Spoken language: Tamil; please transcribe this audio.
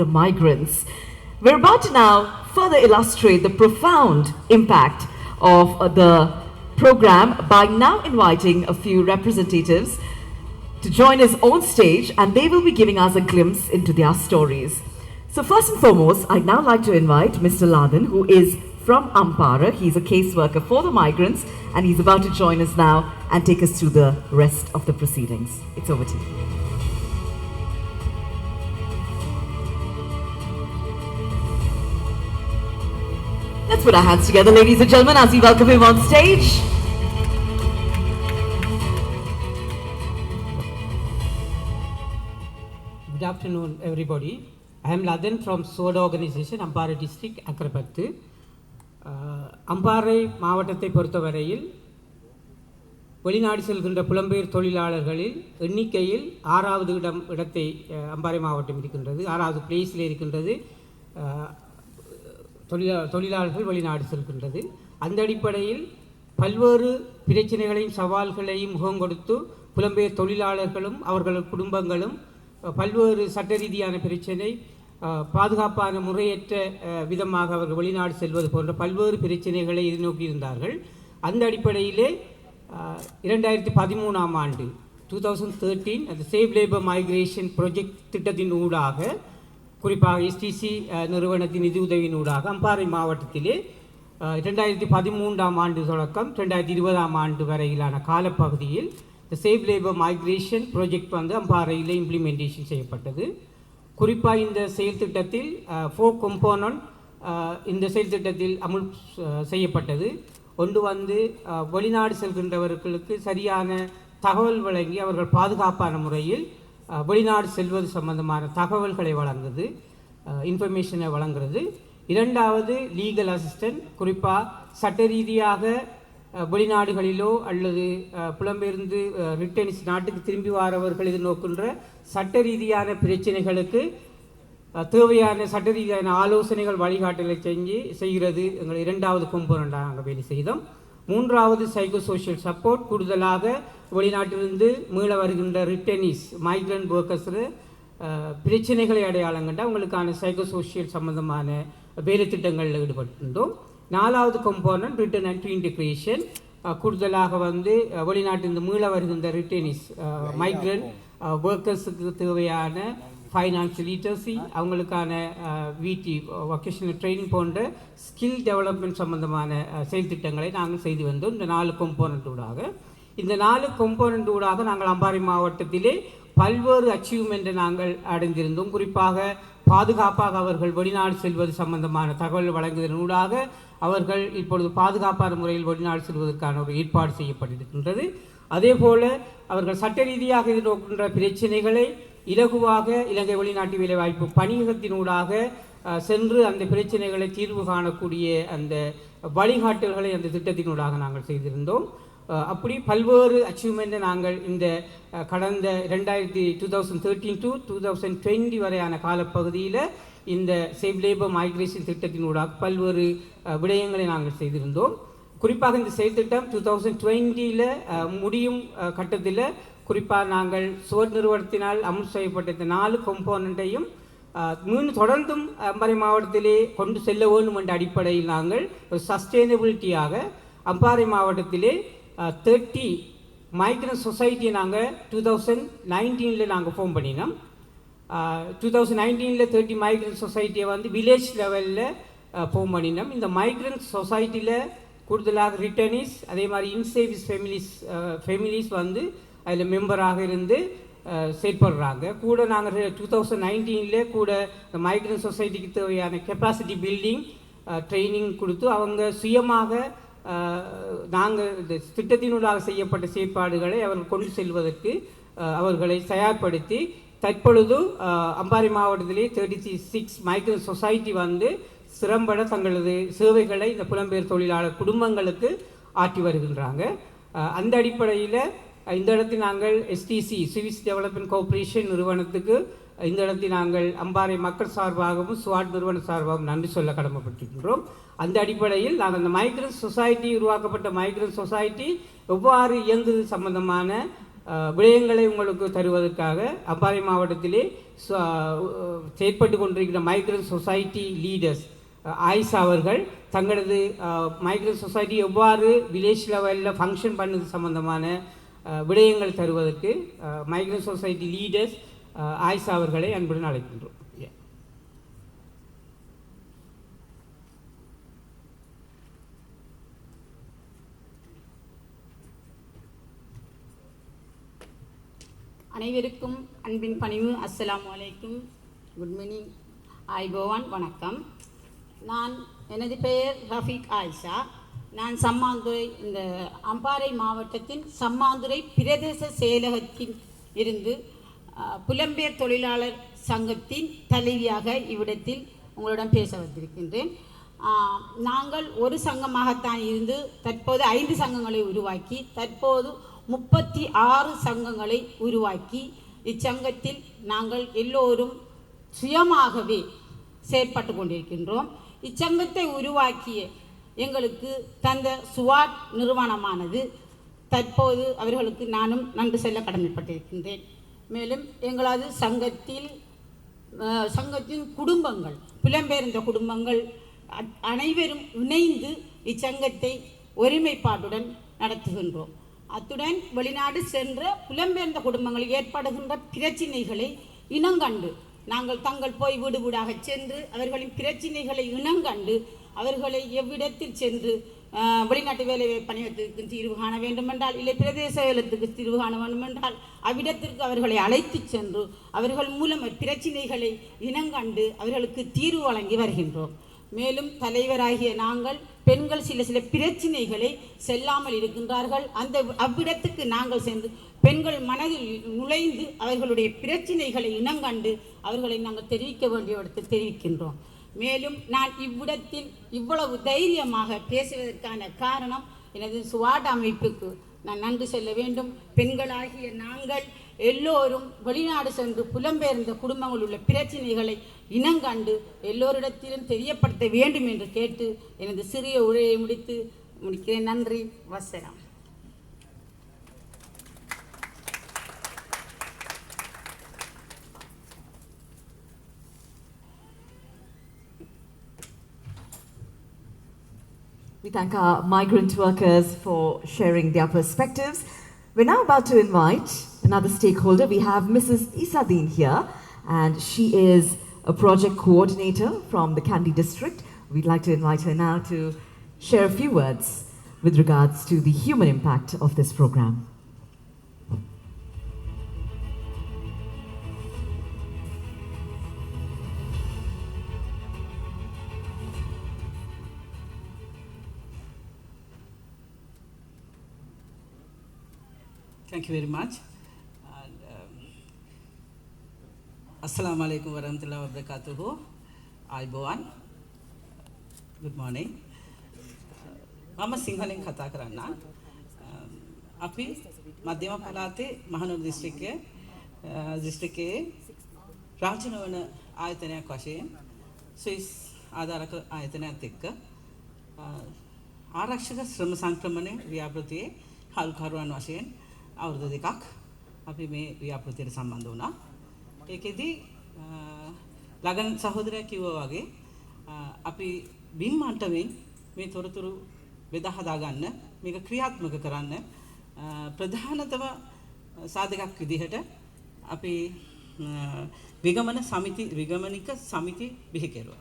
the migrants. We're about to now further illustrate the profound impact of the program by now inviting a few representatives to join us on stage, and they will be giving us a glimpse into their stories. So first and foremost, I'd now like to invite Mr. Ladan, who is from Ampara. He's a caseworker for the migrants, and he's about to join us now and take us through the rest of the proceedings. It's over to you. Let's put our hands together, ladies and gentlemen, as we welcome him on stage. Good afternoon, everybody. I am Ladan from SWORD organization, Ampara district, Akrapathu. Ampara மாவட்டத்தை பொறுத்தவரையில் வெளிநாடு செல்கின்ற புலம்பெயர் தொழிலாளர்களில் எண்ணிக்கையில் 6வது இடத்தை அம்பாறை மாவட்டம் இருக்கின்றது. 6வது பிளேஸில் இருக்கின்றது. தொழிலாளர்கள் வெளிநாடு செல்கின்றது. அந்த அடிப்படையில் பல்வேறு பிரச்சனைகளையும் சவால்களையும் முகம் கொடுத்து புலம்பெயர் தொழிலாளர்களும் அவர்கள் குடும்பங்களும் பல்வேறு சட்ட ரீதியான பிரச்சனை, பாதுகாப்பான முறையற்ற விதமாக அவர்கள் வெளிநாடு செல்வது போன்ற பல்வேறு பிரச்சனைகளை எதிர்நோக்கியிருந்தார்கள். அந்த அடிப்படையிலே 2013ஆம் ஆண்டு 2013 அந்த சேவ் லேபர் மைக்ரேஷன் ப்ராஜெக்ட் திட்டத்தின் ஊடாக, குறிப்பாக எஸ்டிசி நிறுவனத்தின் நிதி உதவியின் ஊடாக அம்பாறை மாவட்டத்திலே 2013ஆம் ஆண்டு தொடக்கம் 2020ஆம் ஆண்டு வரையிலான காலப்பகுதியில் இந்த சேவ் லேபர் மைக்ரேஷன் ப்ராஜெக்ட் அம்பாறையில் இம்ப்ளிமெண்டேஷன் செய்யப்பட்டது. குறிப்பாக இந்த செயல் திட்டத்தில் 4 கம்போனன்ட் இந்த செயல் திட்டத்தில் அமுல் செய்யப்பட்டது. ஒன்று வெளிநாடு செல்கின்றவர்களுக்கு சரியான தகவல் வழங்கி அவர்கள் பாதுகாப்பான முறையில் வெளிநாடு செல்வது சம்பந்தமான தகவல்களை வழங்குது, இன்ஃபர்மேஷனை வழங்குறது. 2வது லீகல் அசிஸ்டன்ட், குறிப்பாக சட்ட ரீதியாக வெளிநாடுகளிலோ அல்லது புலம்பெயர்ந்து ரிட்டர்ன்ஸ் நாட்டுக்கு திரும்பி வரவர்கள் எதிர்நோக்கின்ற சட்ட ரீதியான பிரச்சனைகளுக்கு தேவையான சட்ட ரீதியான ஆலோசனைகள் வழிகாட்டலை செய்கிறது எங்கள் 2வது கம்போனண்டாக நாங்கள் வேலை செய்தோம். 3வது சைக்கோ சோஷியல் சப்போர்ட், கூடுதலாக வெளிநாட்டிலிருந்து மீள வருகின்ற ரிட்டர்னீஸ் மைக்ரண்ட் ஒர்க்கர்ஸில் பிரச்சனைகளை அடையாளம் கண்டு அவங்களுக்கான சைக்கோ சோஷியல் சம்பந்தமான வேலை திட்டங்களில் ஈடுபட்டிருந்தோம். 4வது கம்போனன்ட் ரிட்டர்ன் அண்ட் ரீஇன்டெகிரேஷன், கூடுதலாக வெளிநாட்டிலிருந்து மீள வருகின்ற ரிட்டர்னீஸ் மைக்ரண்ட் ஒர்க்கர்ஸுக்கு தேவையான ஃபைனான்ஷியல் லிட்டரசி, அவங்களுக்கான விடி வொகேஷனல் ட்ரைனிங் போன்ற ஸ்கில் டெவலப்மெண்ட் சம்பந்தமான செயல் திட்டங்களை நாங்கள் செய்து வந்தோம். இந்த 4 கம்போனண்ட் ஊடாக இந்த 4 கம்போனண்ட் ஊடாக நாங்கள் அம்பாறை மாவட்டத்திலே பல்வேறு அச்சீவ்மெண்ட்டை நாங்கள் அடைந்திருந்தோம். குறிப்பாக பாதுகாப்பாக அவர்கள் வெளிநாடு செல்வது சம்பந்தமான தகவல் வழங்குவதன் ஊடாக அவர்கள் இப்பொழுது பாதுகாப்பான முறையில் வெளிநாடு செல்வதற்கான ஒரு ஏற்பாடு செய்யப்பட்டிருக்கின்றது. அதே போல அவர்கள் சட்ட ரீதியாக எதிர்நோக்கின்ற பிரச்சனைகளை இலகுவாக இலங்கை வெளிநாட்டு வேலைவாய்ப்பு பணியகத்தினூடாக சென்று அந்த பிரச்சனைகளை தீர்வு காணக்கூடிய அந்த வழிகாட்டல்களை அந்த திட்டத்தினூடாக நாங்கள் செய்திருந்தோம். அப்படி பல்வேறு அச்சீவ்மெண்ட்டை நாங்கள் இந்த கடந்த 2013 to 2020 வரையான காலப்பகுதியில் இந்த சேவ் லேபர் மைக்ரேஷன் திட்டத்தினூடாக பல்வேறு விடயங்களை நாங்கள் செய்திருந்தோம். குறிப்பாக இந்த செயல் திட்டம் 2020 முடியும் கட்டத்தில் குறிப்பாக நாங்கள் SWORD நிறுவனத்தினால் அமல் செய்யப்பட்ட இந்த 4 கம்போனண்ட்டையும் மீண்டும் தொடர்ந்தும் அம்பாறை மாவட்டத்திலே கொண்டு செல்ல வேண்டும் என்ற அடிப்படையில் நாங்கள் ஒரு சஸ்டெயினபிலிட்டியாக அம்பாறை மாவட்டத்திலே 30 மைக்ரண்ட் சொசைட்டியை நாங்கள் 2019 நாங்கள் ஃபார்ம் பண்ணினோம். 2019 30 மைக்ரண்ட் சொசைட்டியை வில்லேஜ் லெவலில் ஃபார்ம் பண்ணினோம். இந்த மைக்ரண்ட் சொசைட்டியில் கூடுதலாக ரிட்டர்னீஸ், அதே மாதிரி இன்சேவிஸ் ஃபேமிலிஸ் அதில் மெம்பராக இருந்து செயல்படுறாங்க. கூட நாங்கள் 2019 கூட இந்த மைக்ரண்ட் சொசைட்டிக்கு தேவையான கெப்பாசிட்டி பில்டிங் ட்ரைனிங் கொடுத்து அவங்க சுயமாக நாங்கள் இந்த திட்டத்தினூடாக செய்யப்பட்ட செயற்பாடுகளை அவர்கள் கொண்டு செல்வதற்கு அவர்களை தயார்படுத்தி தற்பொழுது அம்பாறை மாவட்டத்திலே 36 மைக்ரண்ட் சொசைட்டி சிறம்பட தங்களது சேவைகளை இந்த புலம்பெயர் தொழிலாளர் குடும்பங்களுக்கு ஆற்றி வருகின்றாங்க. அந்த அடிப்படையில் இந்த இடத்தில் நாங்கள் எஸ்டிசி சிவிஸ் டெவலப்மெண்ட் கோஆபரேஷன் நிறுவனத்துக்கு இந்த இடத்தில் நாங்கள் அம்பாறை மக்கள் சார்பாகவும் ஸ்வாட் நிறுவன சார்பாகவும் நன்றி சொல்ல கடமைப்பட்டிருக்கின்றோம். அந்த அடிப்படையில் நாங்கள் இந்த மைக்ரண்ட் சொசைட்டி உருவாக்கப்பட்ட மைக்ரண்ட் சொசைட்டி எவ்வாறு இயங்குது சம்பந்தமான விடயங்களை உங்களுக்கு தருவதற்காக அம்பாறை மாவட்டத்திலே செயற்பட்டு கொண்டிருக்கிற மைக்ரண்ட் சொசைட்டி லீடர்ஸ் ஆயிஷா அவர்கள் தங்களது மைக்ரண்ட் சொசைட்டி எவ்வாறு வில்லேஜ் லெவலில் ஃபங்க்ஷன் பண்ணது சம்பந்தமான விடயங்கள் தருவதற்கு மைக்ரண்ட் சொசைட்டி லீடர்ஸ் ஆயிஷா அவர்களை அன்புடன் அழைக்கின்றோம். அனைவருக்கும் அன்பின் பணிவு. அஸ்ஸலாமு அலைக்கும். Good morning. ஆய்போவான். வணக்கம். எனது பெயர் ரஃபீக் ஆயிஷா. நான் சம்மாந்துறை, இந்த அம்பாறை மாவட்டத்தின் சம்மாந்துறை பிரதேச செயலகத்தின் இருந்து புலம்பெயர் தொழிலாளர் சங்கத்தின் தலைவியாக இவ்விடத்தில் உங்களுடன் பேச வந்திருக்கின்றேன். நாங்கள் ஒரு சங்கமாகத்தான் இருந்து தற்போது 5 சங்கங்களை உருவாக்கி தற்போது 36 சங்கங்களை உருவாக்கி இச்சங்கத்தில் நாங்கள் எல்லோரும் சுயமாகவே செயற்பட்டு கொண்டிருக்கின்றோம். இச்சங்கத்தை உருவாக்கிய எங்களுக்கு தந்த சுவாட் நிறுவனமானது தற்போது அவர்களுக்கு நானும் நன்றி செல்ல கடமைப்பட்டிருக்கின்றேன். மேலும் எங்களது சங்கத்தின் குடும்பங்கள், புலம்பெயர்ந்த குடும்பங்கள் அனைவரும் இணைந்து இச்சங்கத்தை ஒருமைப்பாட்டுடன் நடத்துகின்றோம். அத்துடன் வெளிநாடு சென்ற புலம்பெயர்ந்த குடும்பங்கள் ஏற்படுகின்ற பிரச்சினைகளை இனங்கண்டு நாங்கள் தங்கள் போய் வீடு வீடாக சென்று அவர்களின் பிரச்சினைகளை இனங்கண்டு அவர்களை எவ்விடத்தில் சென்று வெளிநாட்டு வேலை பணியத்துக்கு தீர்வு காண வேண்டுமென்றால், இல்லை பிரதேச வேலத்துக்கு தீர்வு காண வேண்டுமென்றால் அவ்விடத்திற்கு அவர்களை அழைத்து சென்று அவர்கள் மூலம் பிரச்சினைகளை இனங்கண்டு அவர்களுக்கு தீர்வு வழங்கி வருகின்றோம். மேலும் தலைவராகிய நாங்கள் பெண்கள் சில பிரச்சினைகளை செல்லாமல் இருக்கின்றார்கள். அவ்விடத்துக்கு நாங்கள் சென்று பெண்கள் மனதில் நுழைந்து அவர்களுடைய பிரச்சினைகளை இனங்கண்டு அவர்களை நாங்கள் தெரிவிக்க வேண்டிய இடத்தில் தெரிவிக்கின்றோம். மேலும் நான் இவ்விடத்தில் இவ்வளவு தைரியமாக பேசுவதற்கான காரணம் எனது சுவாட் அமைப்புக்கு நான் நன்றி செல்ல வேண்டும். பெண்களாகிய நாங்கள் எல்லோரும் வெளிநாடு சென்று புலம்பெயர்ந்த குடும்பங்கள் உள்ள பிரச்சினைகளை இனங்கண்டு எல்லோரிடத்திலும் தெரியப்படுத்த வேண்டும் என்று கேட்டு எனது சிறிய உரையை முடிக்கிறேன். நன்றி. வசனம். We thank our migrant workers for sharing their perspectives. We're now about to invite another stakeholder. We have Mrs. Isadeen here, and she is a project coordinator from the Kandy district. We'd like to invite her now to share a few words with regards to the human impact of this program. Thank you very much. Assalamu alaikum warahmatullahi wabarakatuh. Ayubowan. Good morning. මම සිංහලෙන් කතා කරන්න. අපි මධ්‍යම පළාතේ මහනුවර දිස්ත්‍රික්කයේ රාජනවන ආයතනයක් වශයෙන් ස්විස් ආධාරක ආයතනයත් එක්ක ආරක්ෂක ශ්‍රම සංක්‍රමණය ව්‍යාපෘතියේ හල්කරුවන් වශයෙන් අවුරුදු 2ක් අපි මේ ව්‍යාපෘතියට සම්බන්ධ වුණා. ඒකෙදි ලගන සහෝදරයා කිව්වා වගේ අපි බිම්මන්ටමින් මේ තොරතුරු බෙදා හදා ගන්න, මේක ක්‍රියාත්මක කරන්න ප්‍රධානතම සාධකයක් විදිහට අපි විගමනික සමිති බිහි කෙරුවා.